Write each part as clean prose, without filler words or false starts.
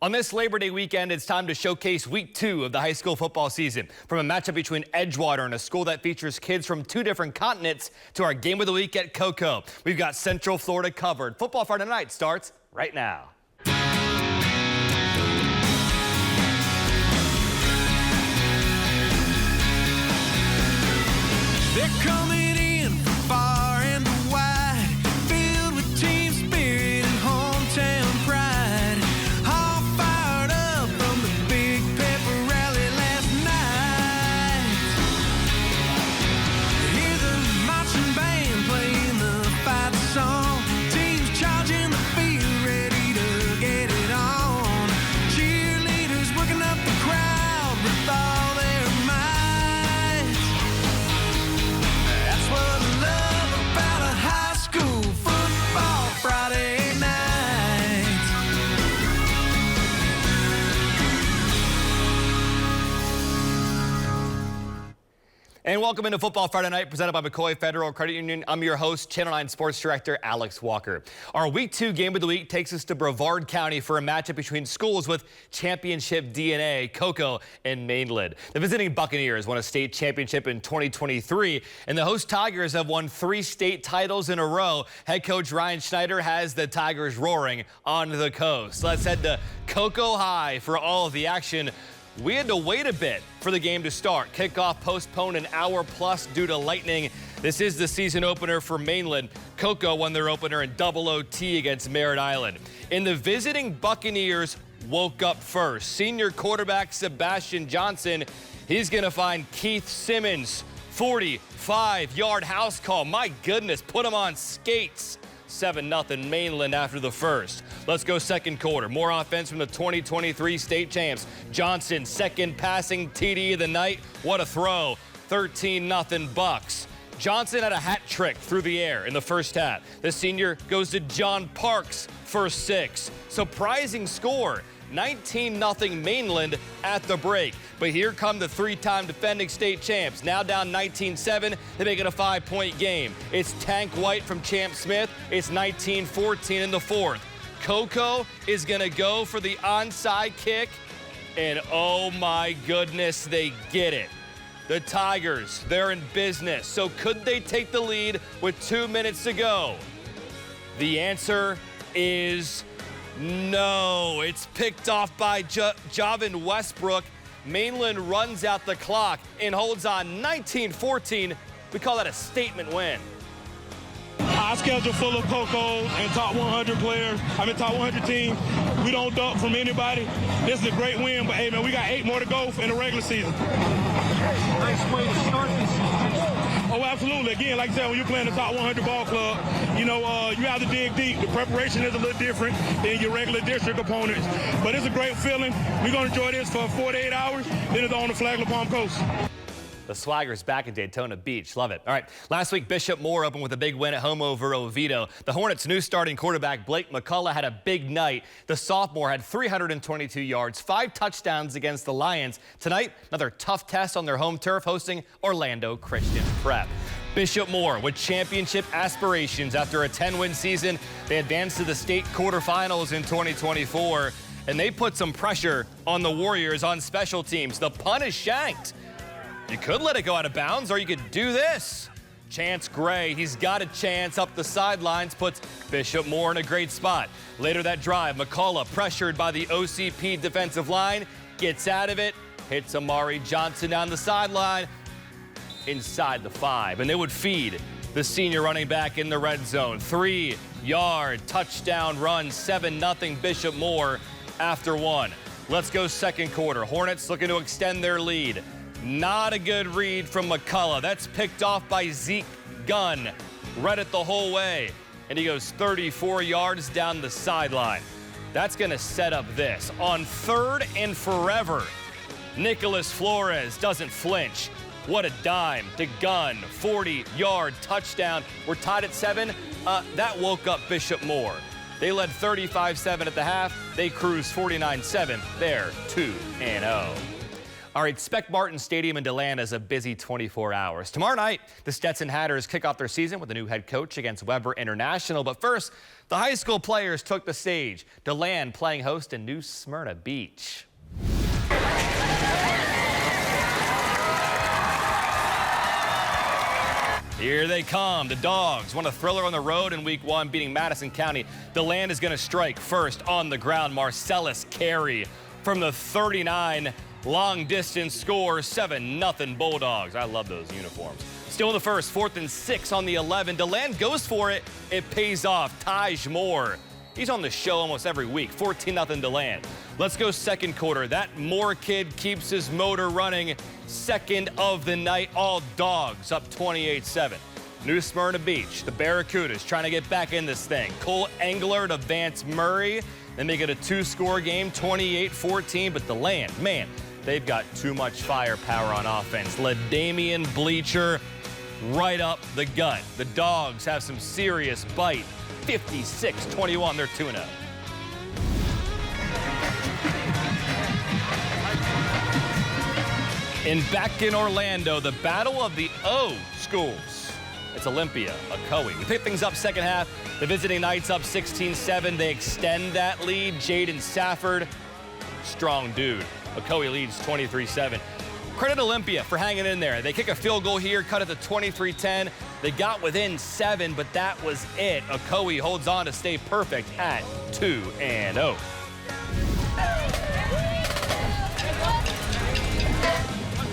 On this Labor Day weekend, it's time to showcase week 2 of the high school football season. From a matchup between Edgewater and a school that features kids from 2 different continents to our game of the week at Cocoa. We've got Central Florida covered. Football Friday night starts right now. They're coming in from far and wide, filled with team spirit and hometown pride. All fired up from the big pepper rally last night. Hear the marching band playing the fight song. Teams charging the field, ready to get it on. Cheerleaders working up the crowd with all their might. That's what I love about a high school football Friday night. And welcome into Football Friday Night, presented by McCoy Federal Credit Union. I'm your host, Channel 9 Sports Director Alex Walker. Our Week 2 Game of the Week takes us to Brevard County for a matchup between schools with championship DNA, Cocoa and Mainland. The visiting Buccaneers won a state championship in 2023, and the host Tigers have won 3 state titles in a row. Head coach Ryan Schneider has the Tigers roaring on the coast. Let's head to Cocoa High for all of the action. We had to wait a bit for the game to start. Kickoff postponed an hour plus due to lightning. This is the season opener for Mainland. Cocoa won their opener in double OT against Merritt Island. And the visiting Buccaneers woke up first. Senior quarterback Sebastian Johnson, he's going to find Keith Simmons. 45-yard house call. My goodness, put him on skates. 7-0 Mainland after the first. Let's go second quarter. More offense from the 2023 state champs. Johnson, second passing TD of the night. What a throw. 13-0 Bucks. Johnson had a hat trick through the air in the first half. The senior goes to John Parks for 6. Surprising score. 19-0 Mainland at the break. But here come the 3-time defending state champs. Now down 19-7, they make it a 5-point game. It's Tank White from Champ Smith. It's 19-14 in the fourth. Cocoa is going to go for the onside kick, and oh my goodness, they get it. The Tigers, they're in business. So could they take the lead with 2 minutes to go? The answer is no. It's picked off by Javin Westbrook. Mainland runs out the clock and holds on 19-14. We call that a statement win. Our schedule full of Cocoa and top 100 players. Top 100 teams. We don't duck from anybody. This is a great win, but hey, man, we got 8 more to go in the regular season. Nice way to start this season. Oh, absolutely. Again, like I said, when you're playing the top 100 ball club, you have to dig deep. The preparation is a little different than your regular district opponents. But it's a great feeling. We're going to enjoy this for 48 hours. Then it's on the Flagler Palm Coast. The Swagger's back in Daytona Beach. Love it. All right. Last week, Bishop Moore opened with a big win at home over Oviedo. The Hornets' new starting quarterback, Blake McCullough, had a big night. The sophomore had 322 yards, 5 touchdowns against the Lions. Tonight, another tough test on their home turf, hosting Orlando Christian Prep. Bishop Moore with championship aspirations after a 10-win season. They advanced to the state quarterfinals in 2024, and they put some pressure on the Warriors on special teams. The punt is shanked. You could let it go out of bounds, or you could do this. Chance Gray, he's got a chance up the sidelines, puts Bishop Moore in a great spot. Later that drive, McCullough, pressured by the OCP defensive line, gets out of it, hits Amari Johnson down the sideline, inside the 5. And they would feed the senior running back in the red zone. 3-yard touchdown run, 7-0 Bishop Moore after 1. Let's go second quarter. Hornets looking to extend their lead. Not a good read from McCullough. That's picked off by Zeke Gunn. Read it the whole way. And he goes 34 yards down the sideline. That's going to set up this. On 3rd and forever, Nicholas Flores doesn't flinch. What a dime to Gunn. 40-yard touchdown. We're tied at 7. That woke up Bishop Moore. They led 35-7 at the half. They cruised 49-7. They're 2-0. All right, Spec Martin Stadium in DeLand is a busy 24 hours. Tomorrow night, the Stetson Hatters kick off their season with a new head coach against Weber International. But first, the high school players took the stage. DeLand playing host in New Smyrna Beach. Here they come, the Dogs. Won a thriller on the road in week 1, beating Madison County. DeLand is going to strike first on the ground. Marcellus Carey from the 39. Long distance score, 7-0 Bulldogs. I love those uniforms. Still in the first, 4th and 6 on the 11. DeLand goes for it. It pays off. Taj Moore. He's on the show almost every week. 14-0 DeLand. Let's go second quarter. That Moore kid keeps his motor running. Second of the night, all Dogs up 28-7. New Smyrna Beach, the Barracudas trying to get back in this thing. Cole Engler to Vance Murray. They make it a 2-score game, 28-14. But DeLand, man, they've got too much firepower on offense. LaDamian Bleacher right up the gut. The Dogs have some serious bite. 56-21, they're 2-0. And back in Orlando, the battle of the O schools. It's Olympia, Ocoee. We pick things up second half. The visiting Knights up 16-7. They extend that lead. Jaden Safford, strong dude. Ocoee leads 23-7. Credit Olympia for hanging in there. They kick a field goal here, cut it to 23-10. They got within 7, but that was it. Ocoee holds on to stay perfect at 2-0.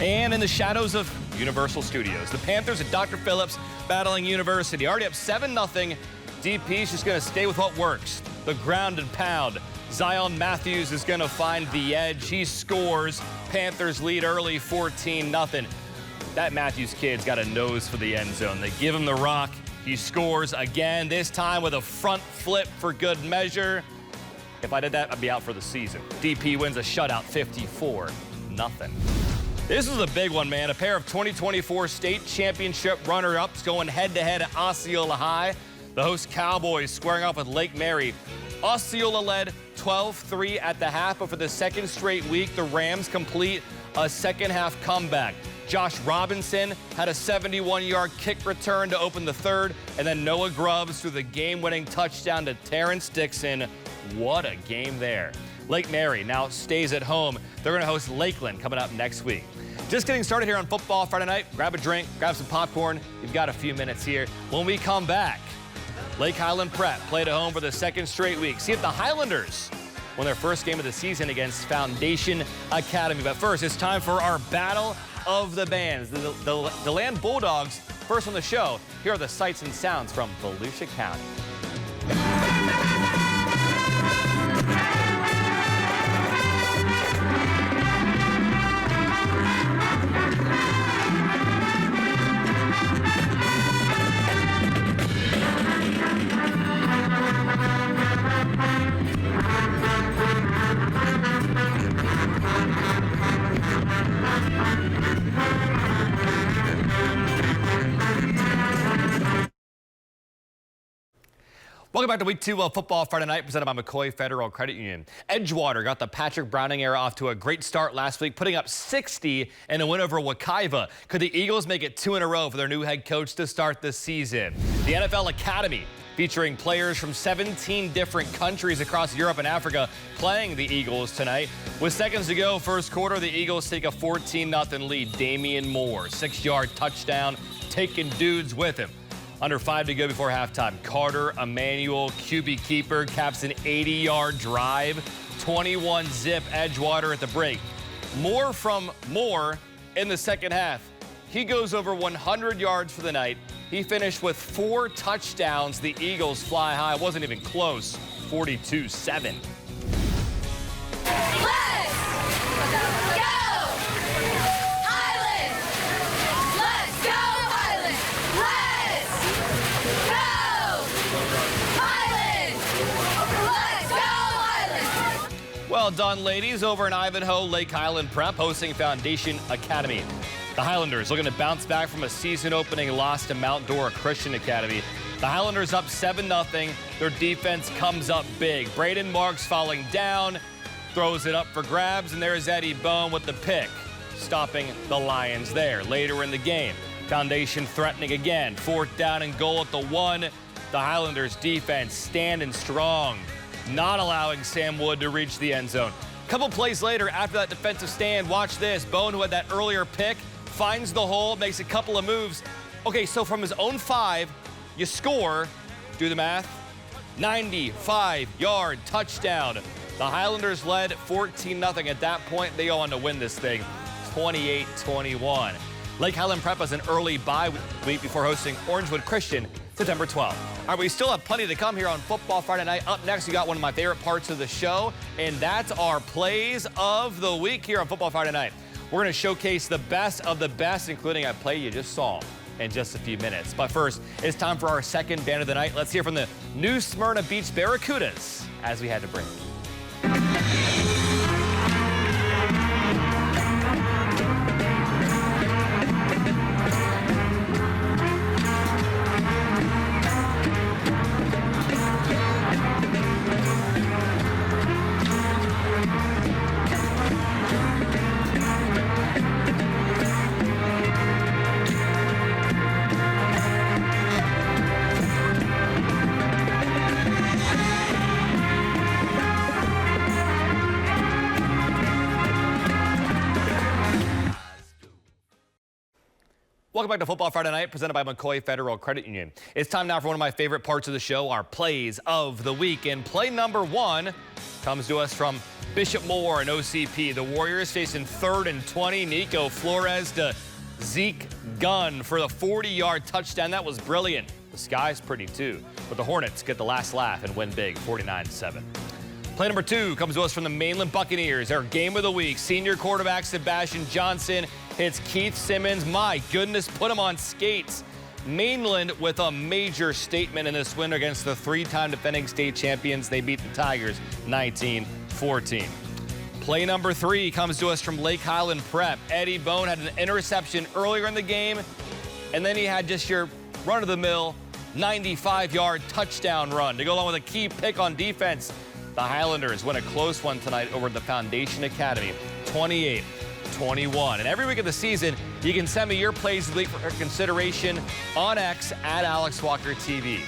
And in the shadows of Universal Studios, the Panthers at Dr. Phillips battling University. Already up 7-0. DP's just going to stay with what works. The ground and pound. Zion Matthews is going to find the edge. He scores. Panthers lead early, 14-0. That Matthews kid's got a nose for the end zone. They give him the rock. He scores again, this time with a front flip for good measure. If I did that, I'd be out for the season. DP wins a shutout, 54-0. This is a big one, man. A pair of 2024 state championship runner-ups going head-to-head at Osceola High. The host Cowboys squaring off with Lake Mary. Osceola led 12-3 at the half, but for the second straight week, the Rams complete a second-half comeback. Josh Robinson had a 71-yard kick return to open the third, and then Noah Grubbs threw the game-winning touchdown to Terrence Dixon. What a game there. Lake Mary now stays at home. They're going to host Lakeland coming up next week. Just getting started here on Football Friday night. Grab a drink, grab some popcorn. You've got a few minutes here. When we come back, Lake Highland Prep played at home for the second straight week. See if the Highlanders won their first game of the season against Foundation Academy. But first, it's time for our Battle of the Bands. The DeLand Bulldogs, first on the show. Here are the sights and sounds from Volusia County. Welcome back to Week 2 of Football Friday Night, presented by McCoy Federal Credit Union. Edgewater got the Patrick Browning era off to a great start last week, putting up 60 in a win over Wekiva. Could the Eagles make it 2 in a row for their new head coach to start this season? The NFL Academy, featuring players from 17 different countries across Europe and Africa, playing the Eagles tonight. With seconds to go, first quarter, the Eagles take a 14-0 lead. Damian Moore, 6-yard touchdown, taking dudes with him. Under 5 to go before halftime. Carter Emmanuel, QB keeper, caps an 80-yard drive. 21-zip Edgewater at the break. More from Moore in the second half. He goes over 100 yards for the night. He finished with 4 touchdowns. The Eagles fly high. It wasn't even close. 42-7. Well done, ladies. Over in Ivanhoe, Lake Highland Prep hosting Foundation Academy. The Highlanders looking to bounce back from a season-opening loss to Mount Dora Christian Academy. The Highlanders up 7-0. Their defense comes up big. Braden Marks falling down, throws it up for grabs, and there's Eddie Bone with the pick. stopping the Lions there. Later in the game, Foundation threatening again. 4th down and goal at the 1. The Highlanders defense standing strong, not allowing Sam Wood to reach the end zone. A couple plays later, after that defensive stand, watch this. Bone, who had that earlier pick, finds the hole, makes a couple of moves. Okay, so from his own 5, you score, do the math, 95-yard touchdown. The Highlanders led 14-0. At that point, they go on to win this thing, 28-21. Lake Highland Prep has an early bye week before hosting Orangewood Christian September 12th. All right, we still have plenty to come here on Football Friday Night. Up next, we got one of my favorite parts of the show, and that's our plays of the week here on Football Friday Night. We're going to showcase the best of the best, including a play you just saw in just a few minutes. But first, it's time for our second band of the night. Let's hear from the new Smyrna Beach Barracudas as we had to break. Welcome back to Football Friday Night, presented by McCoy Federal Credit Union. It's time now for one of my favorite parts of the show, our plays of the week. And play number 1 comes to us from Bishop Moore and OCP. The Warriors facing 3rd and 20. Nico Flores to Zeke Gunn for the 40-yard touchdown. That was brilliant. The sky's pretty too. But the Hornets get the last laugh and win big, 49-7. Play number 2 comes to us from the Mainland Buccaneers. Our game of the week, senior quarterback Sebastian Johnson hits Keith Simmons. My goodness, put him on skates. Mainland with a major statement in this win against the 3-time defending state champions. They beat the Tigers 19-14. Play number 3 comes to us from Lake Highland Prep. Eddie Bone had an interception earlier in the game, and then he had just your run-of-the-mill 95-yard touchdown run to go along with a key pick on defense. The Highlanders win a close one tonight over the Foundation Academy, 28-21. And every week of the season, you can send me your plays of the week for consideration on X at Alex Walker TV.